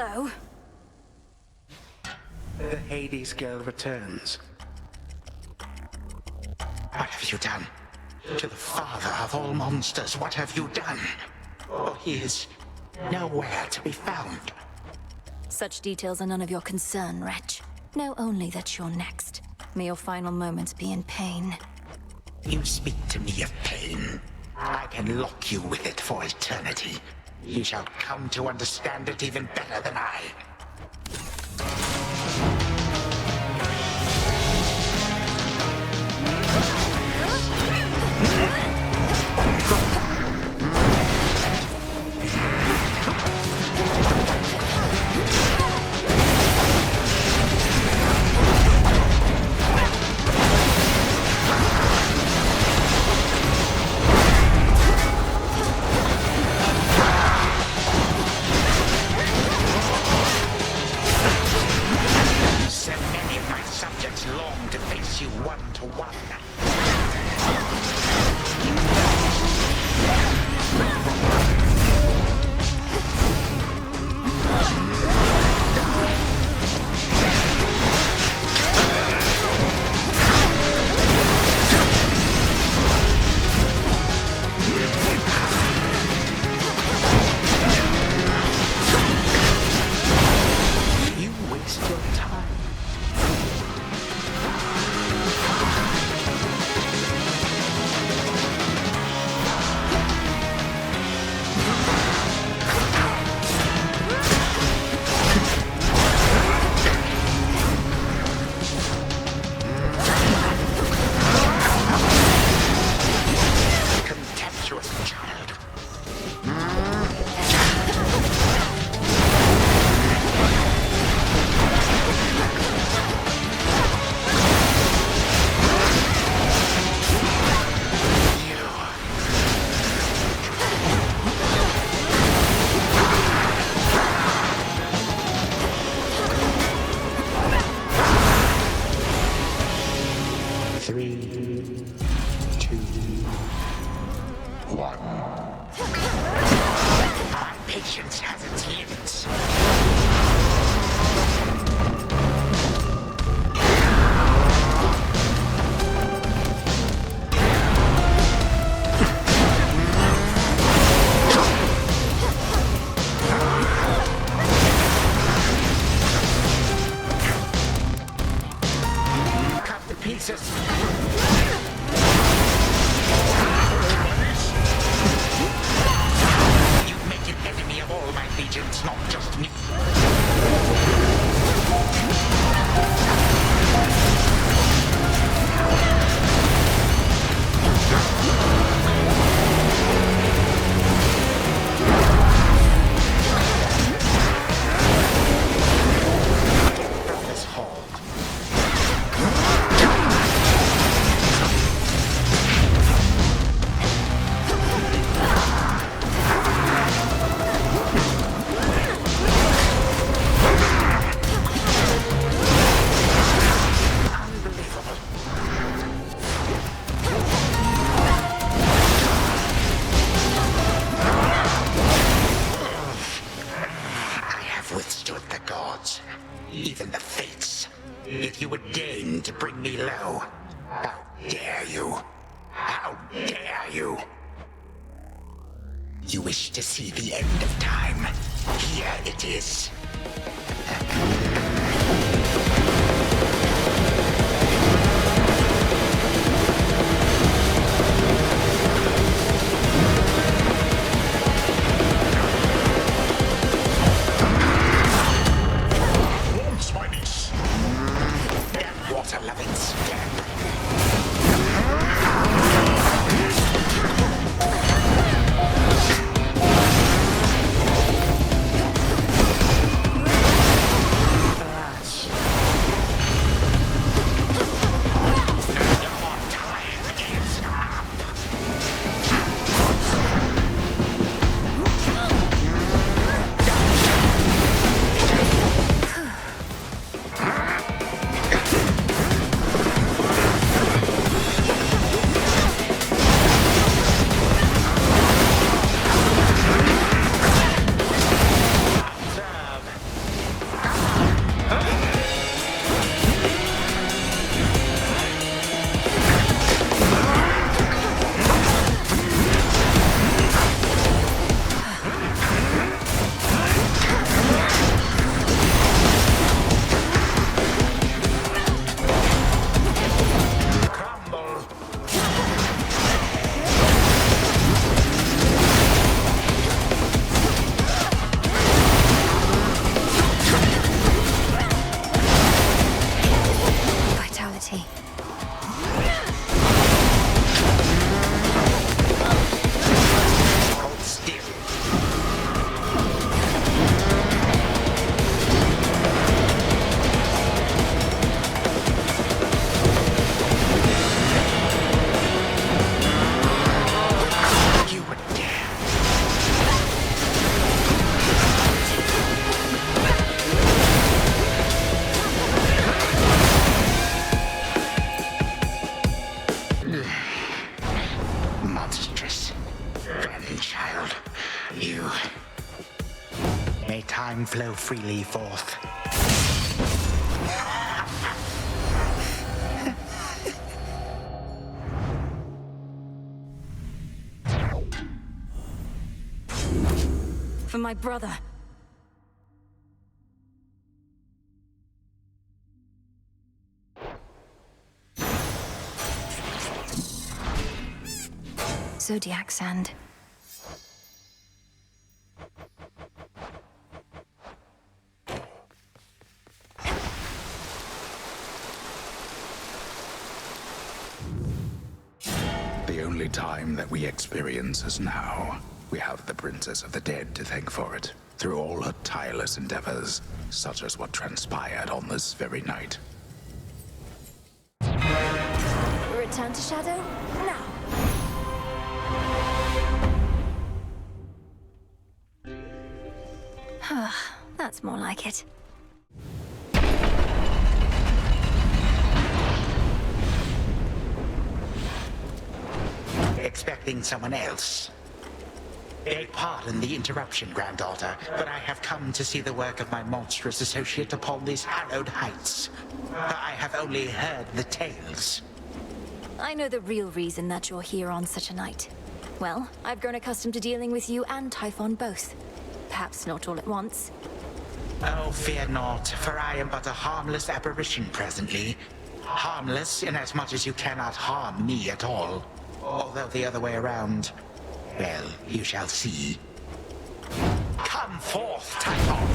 Hello. The Hades girl returns. What have you done? To the father of all monsters, what have you done? Oh, he is nowhere to be found. Such details are none of your concern, wretch. Know only that you're next. May your final moments be in pain. You speak to me of pain. I can lock you with it for eternity. You shall come to understand it even better than I. Even the fates. If you would deign to bring me low. How dare you? How dare you? You wish to see the end of time. Here it is. Grandchild, you... May time flow freely forth. For my brother. Zodiac sand. The only time that we experience is now. We have the Princess of the Dead to thank for it. Through all her tireless endeavors, such as what transpired on this very night. Return to Shadow? Now! That's more like it. Expecting someone else? Beg pardon the interruption, granddaughter, but I have come to see the work of my monstrous associate upon these hallowed heights. I have only heard the tales. I know the real reason that you're here on such a night. Well, I've grown accustomed to dealing with you and Typhon both. Perhaps not all at once. Oh, fear not, for I am but a harmless apparition presently. Harmless inasmuch as you cannot harm me at all. Although the other way around, well, you shall see. Come forth, Typhon!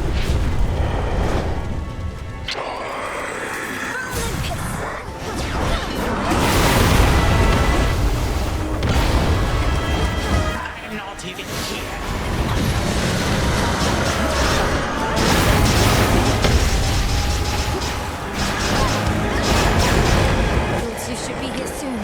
I'm not even here. You should be here soon.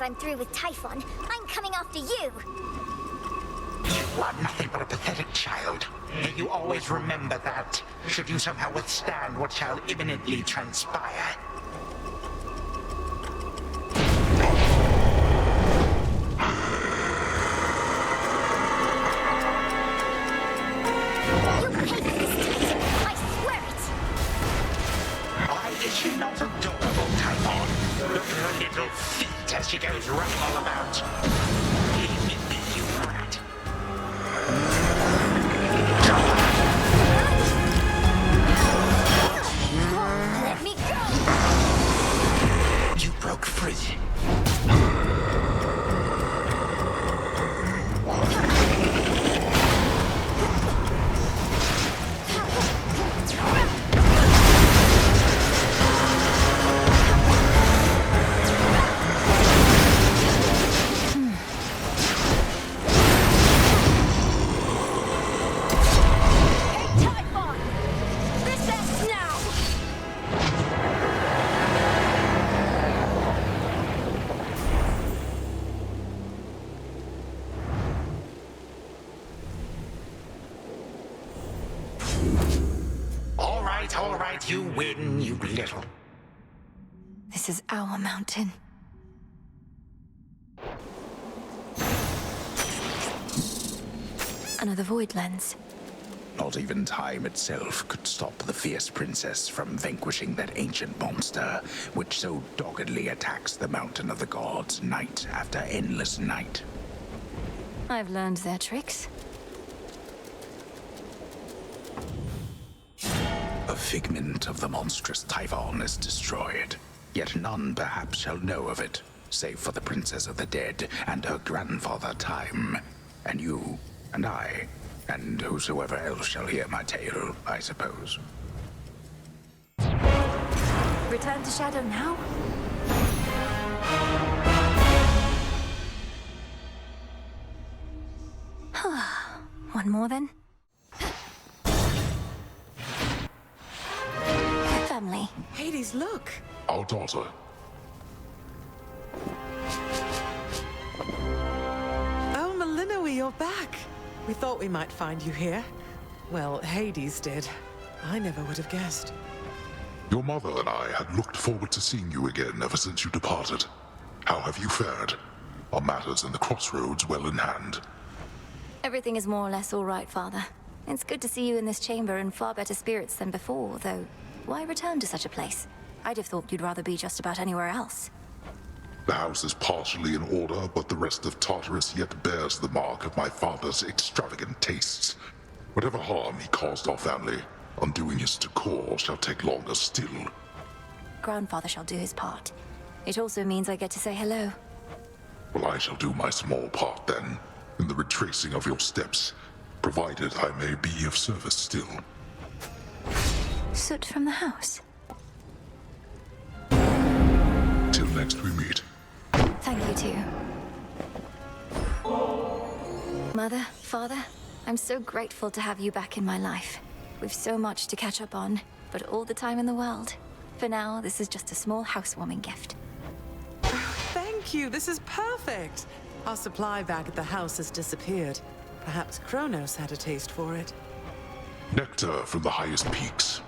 I'm through with Typhon, I'm coming after you! You are nothing but a pathetic child. May you always remember that, should you somehow withstand what shall imminently transpire. You'll pay for this, Titan! I swear it! Why is she not adorable, Typhon? Look at her little feet as she goes running all about. Leave me be, you brat. Let me go! You broke free. Typhon! This ends now! All right, you win, you little. This is our mountain. Another void lens. Not even time itself could stop the fierce princess from vanquishing that ancient monster, which so doggedly attacks the mountain of the gods night after endless night. I've learned their tricks. A figment of the monstrous Typhon is destroyed, yet none perhaps shall know of it, save for the Princess of the Dead and her grandfather Time, and you, and I, and whosoever else shall hear my tale, I suppose. Return to Shadow now? One more then? Family. Hades, look! Our daughter. Oh, Malinoe, you're back! We thought we might find you here. Well, Hades did. I never would have guessed. Your mother and I had looked forward to seeing you again ever since you departed. How have you fared? Are matters in the crossroads well in hand? Everything is more or less all right, Father. It's good to see you in this chamber in far better spirits than before, though why return to such a place? I'd have thought you'd rather be just about anywhere else. The house is partially in order, but the rest of Tartarus yet bears the mark of my father's extravagant tastes. Whatever harm he caused our family, undoing his decor shall take longer still. Grandfather shall do his part. It also means I get to say hello. Well, I shall do my small part then, in the retracing of your steps, provided I may be of service still. Soot from the house. Till next we meet. Thank you too. Mother, Father, I'm so grateful to have you back in my life. We've so much to catch up on, but all the time in the world. For now, this is just a small housewarming gift. Thank you, this is perfect! Our supply bag at the house has disappeared. Perhaps Kronos had a taste for it. Nectar from the highest peaks.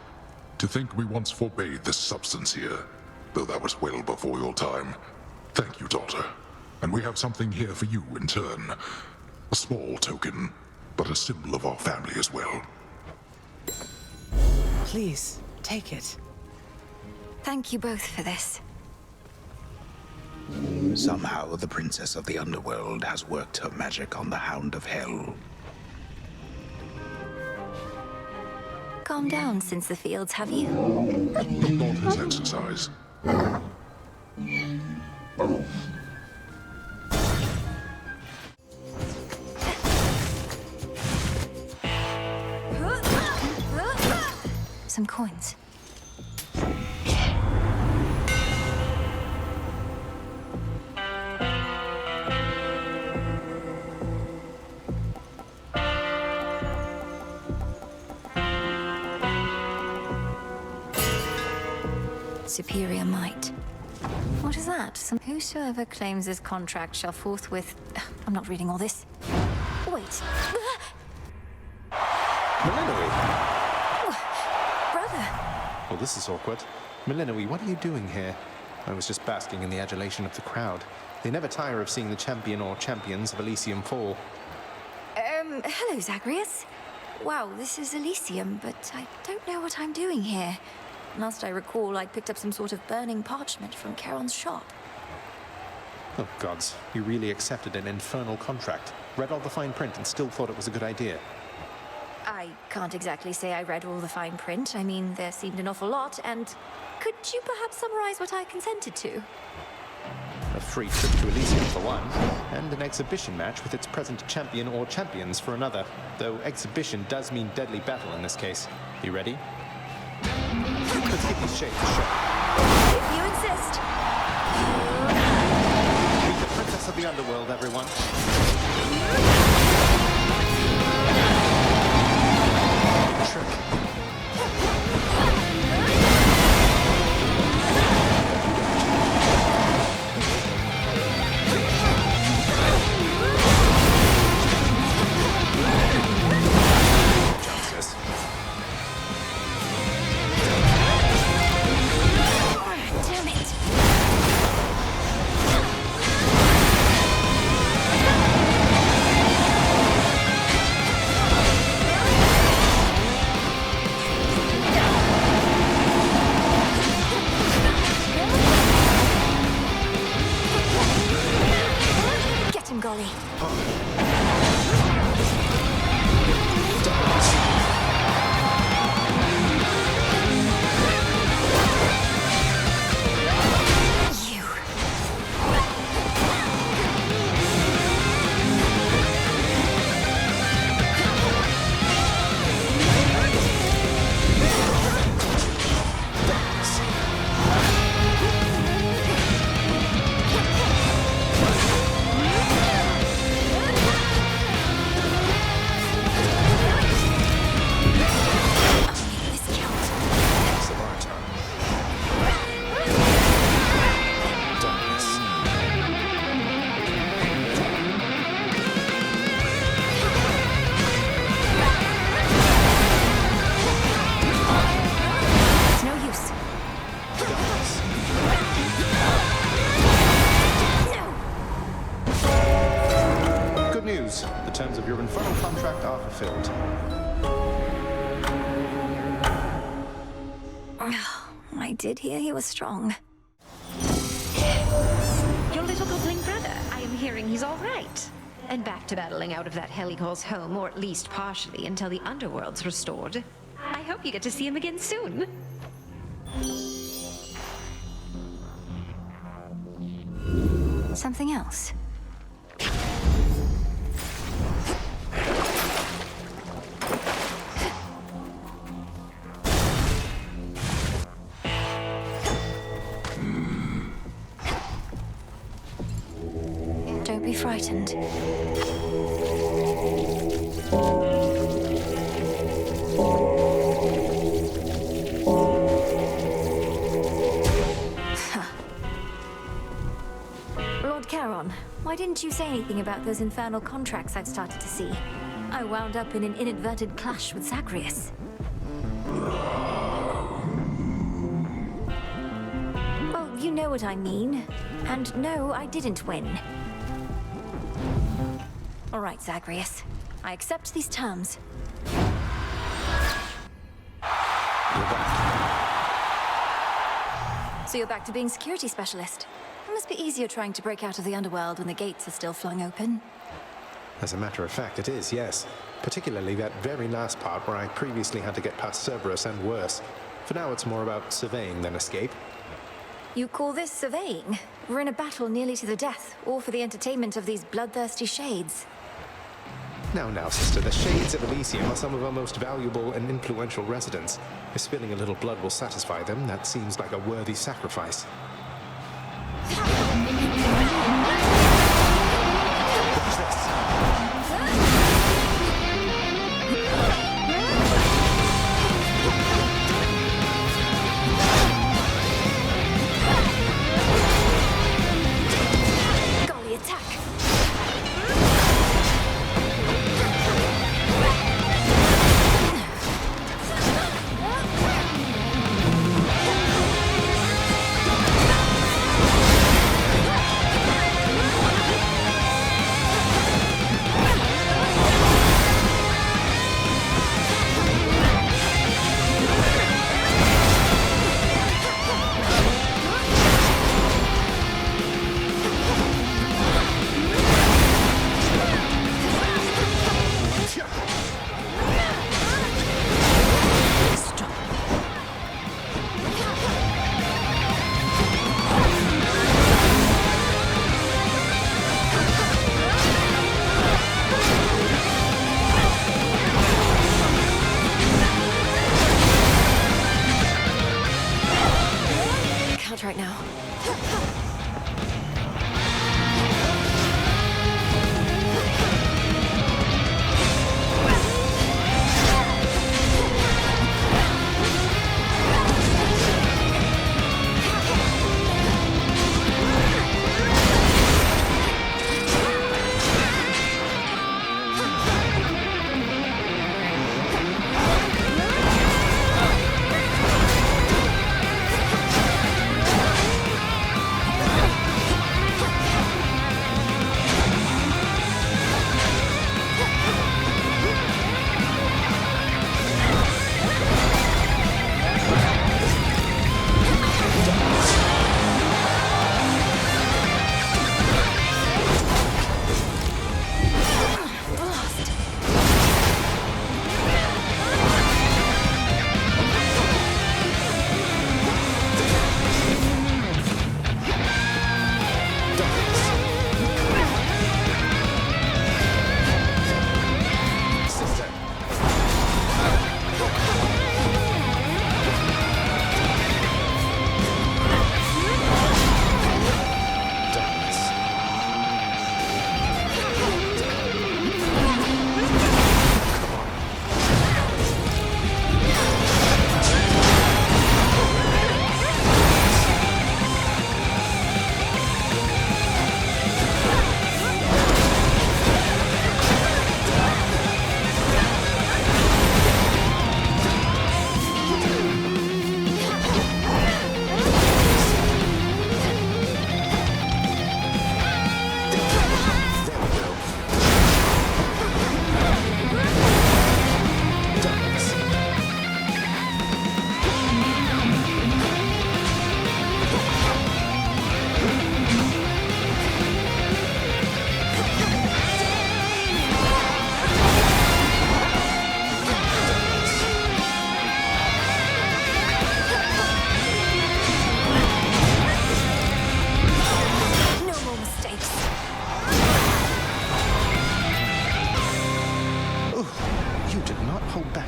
To think we once forbade this substance here, though that was well before your time. Thank you, daughter. And we have something here for you in turn. A small token, but a symbol of our family as well. Please, take it. Thank you both for this. Somehow the Princess of the Underworld has worked her magic on the Hound of Hell. Calm down since the fields, have you? Not his exercise. Some coins. Superior might. What is that? Whosoever claims this contract shall forthwith... I'm not reading all this. Wait. Millenary! Brother! Well, this is awkward. Millenary, what are you doing here? I was just basking in the adulation of the crowd. They never tire of seeing the champion or champions of Elysium fall. Hello, Zagreus. Wow, this is Elysium, but I don't know what I'm doing here. Last I recall, I picked up some sort of burning parchment from Charon's shop. Oh, gods. You really accepted an infernal contract. Read all the fine print and still thought it was a good idea. I can't exactly say I read all the fine print. I mean, there seemed an awful lot, and could you perhaps summarize what I consented to? A free trip to Elysium for one, and an exhibition match with its present champion or champions for another. Though exhibition does mean deadly battle in this case. You ready? Let's give these shades a shot. If you insist. Meet the Princess of the Underworld, everyone. Trick. Justice. Damn it. Get him, Golly. You. This count. Excellent. Darkness. It's no use. No. Good news. The terms of your infernal contract are fulfilled. I did hear he was strong. Your little goblin brother, I am hearing he's all right. And back to battling out of that hell he calls home, or at least partially, until the Underworld's restored. I hope you get to see him again soon. Something else. Don't be frightened. Lord Charon, why didn't you say anything about those infernal contracts I've started to see? I wound up in an inadvertent clash with Zagreus. Well, you know what I mean. And no, I didn't win. All right, Zagreus. I accept these terms. You're back. So you're back to being security specialist. It must be easier trying to break out of the Underworld when the gates are still flung open. As a matter of fact, it is, yes. Particularly that very last part where I previously had to get past Cerberus and worse. For now, it's more about surveying than escape. You call this surveying? We're in a battle nearly to the death, all for the entertainment of these bloodthirsty shades. Now, sister, the Shades of Elysium are some of our most valuable and influential residents. If spilling a little blood will satisfy them, that seems like a worthy sacrifice. Watch this.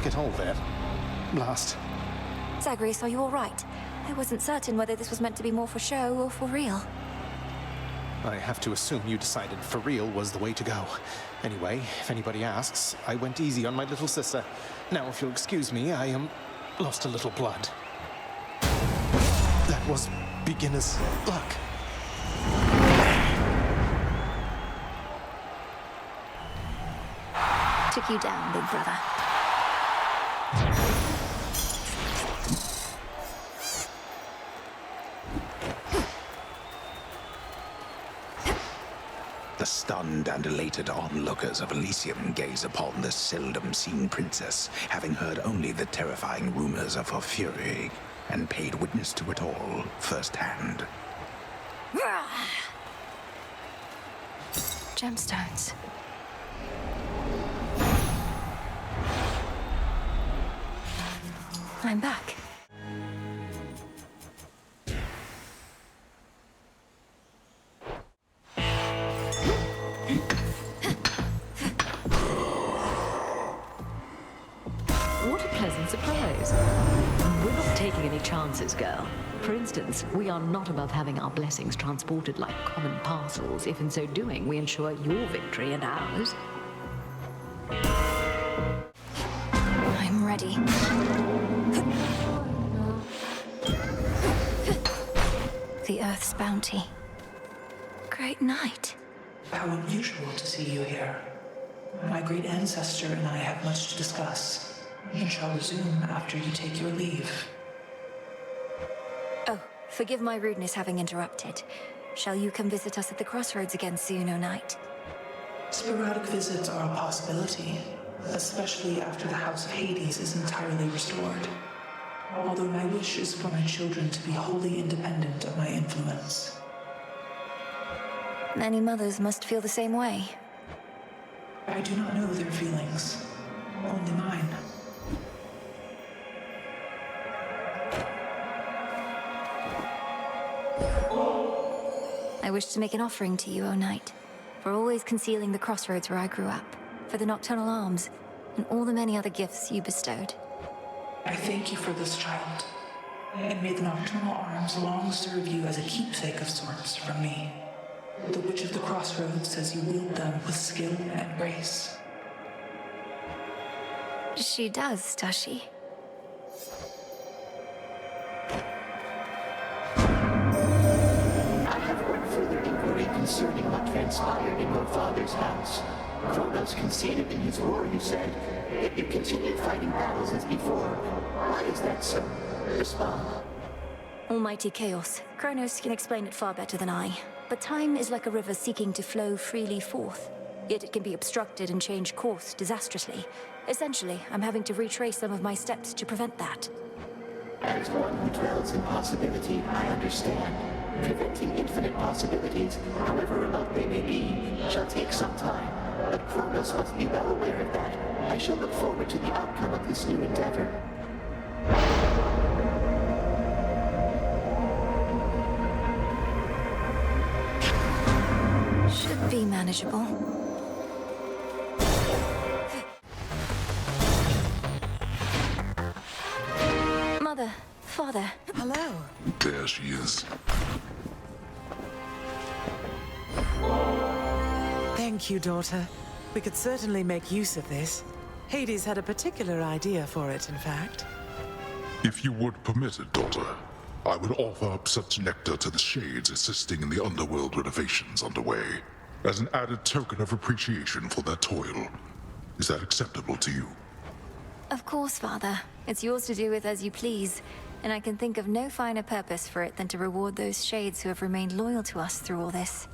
luck at all there. Blast. Zagreus, are you all right? I wasn't certain whether this was meant to be more for show or for real. I have to assume you decided for real was the way to go. Anyway, if anybody asks, I went easy on my little sister. Now, if you'll excuse me, I lost a little blood. That was beginner's luck. Took you down, big brother. The stunned and elated onlookers of Elysium gaze upon the seldom-seen princess, having heard only the terrifying rumors of her fury, and paid witness to it all firsthand. Gemstones. I'm back. What a pleasant surprise. We're not taking any chances, girl. For instance, we are not above having our blessings transported like common parcels, if in so doing we ensure your victory and ours. I'm ready. The Earth's bounty. Great night. How unusual to see you here. My great ancestor and I have much to discuss, and shall resume after you take your leave. Oh, forgive my rudeness having interrupted. Shall you come visit us at the crossroads again soon, O Knight? Sporadic visits are a possibility, especially after the House of Hades is entirely restored. Although my wish is for my children to be wholly independent of my influence. Many mothers must feel the same way. I do not know their feelings, only mine. I wish to make an offering to you, O Knight, for always concealing the crossroads where I grew up, for the nocturnal arms, and all the many other gifts you bestowed. I thank you for this, child, and may the nocturnal arms long serve you as a keepsake of sorts from me. The Witch of the Crossroads says you wield them with skill and grace. She does she? I have heard further inquiry concerning what transpired in your father's house. Kronos conceded in his war, you said, yet you continued fighting battles as before. Why is that so? Respond. Almighty chaos. Kronos can explain it far better than I. But time is like a river seeking to flow freely forth. Yet it can be obstructed and change course disastrously. Essentially, I'm having to retrace some of my steps to prevent that. As one who dwells in possibility, I understand. Preventing infinite possibilities, however remote they may be, shall take some time. But Kronos must be well aware of that. I shall look forward to the outcome of this new endeavor. Should be manageable. Mother, father. Hello. There she is. Thank you, daughter. We could certainly make use of this. Hades had a particular idea for it, in fact. If you would permit it, daughter, I would offer up such nectar to the Shades assisting in the Underworld renovations underway, as an added token of appreciation for their toil. Is that acceptable to you? Of course, father. It's yours to do with as you please, and I can think of no finer purpose for it than to reward those Shades who have remained loyal to us through all this.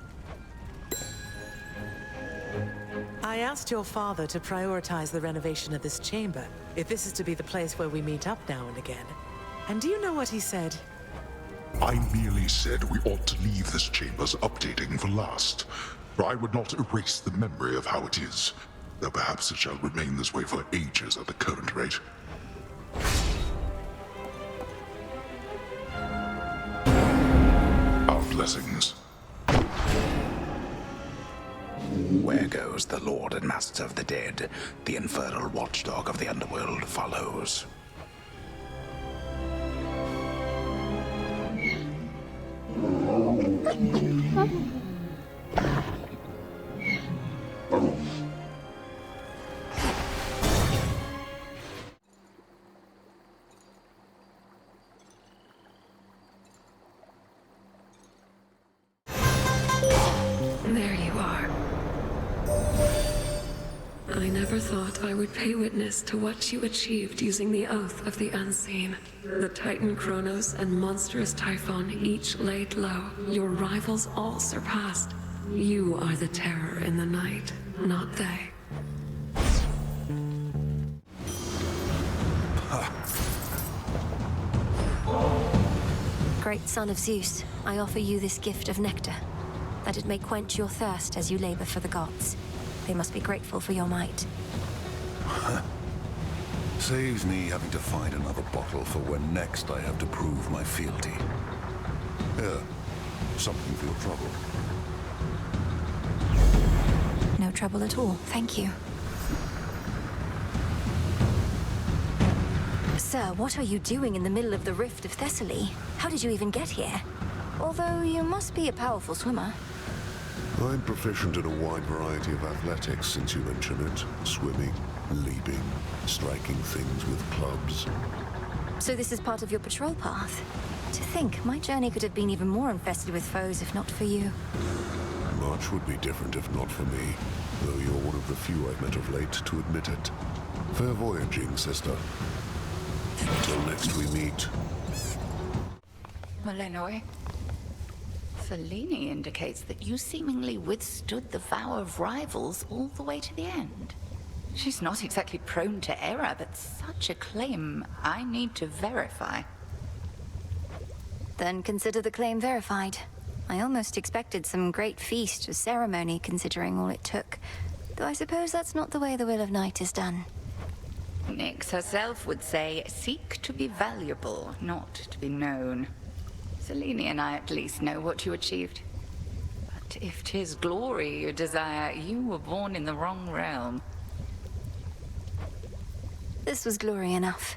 I asked your father to prioritize the renovation of this chamber, if this is to be the place where we meet up now and again. And do you know what he said? I merely said we ought to leave this chamber's updating for last, for I would not erase the memory of how it is, though perhaps it shall remain this way for ages at the current rate. Our blessings. Where goes the Lord and Master of the Dead, the infernal watchdog of the Underworld follows. There you are. I never thought I would pay witness to what you achieved using the Oath of the Unseen. The Titan Kronos and monstrous Typhon each laid low. Your rivals all surpassed. You are the terror in the night, not they. Great son of Zeus, I offer you this gift of nectar, that it may quench your thirst as you labor for the gods. They must be grateful for your might. Saves me having to find another bottle for when next I have to prove my fealty. Here, something for your trouble. No trouble at all, thank you. Sir, what are you doing in the middle of the Rift of Thessaly? How did you even get here? Although you must be a powerful swimmer. I'm proficient in a wide variety of athletics since you mention it. Swimming, leaping, striking things with clubs. So this is part of your patrol path? To think, my journey could have been even more infested with foes if not for you. Much would be different if not for me, though you're one of the few I've met of late to admit it. Fair voyaging, sister. Until next we meet. Malenoy, Fellini indicates that you seemingly withstood the vow of rivals all the way to the end. She's not exactly prone to error, but such a claim I need to verify. Then consider the claim verified. I almost expected some great feast or ceremony, considering all it took. Though I suppose that's not the way the Will of Night is done. Nyx herself would say, seek to be valuable, not to be known. Selene and I at least know what you achieved. But if 'tis glory you desire, you were born in the wrong realm. This was glory enough.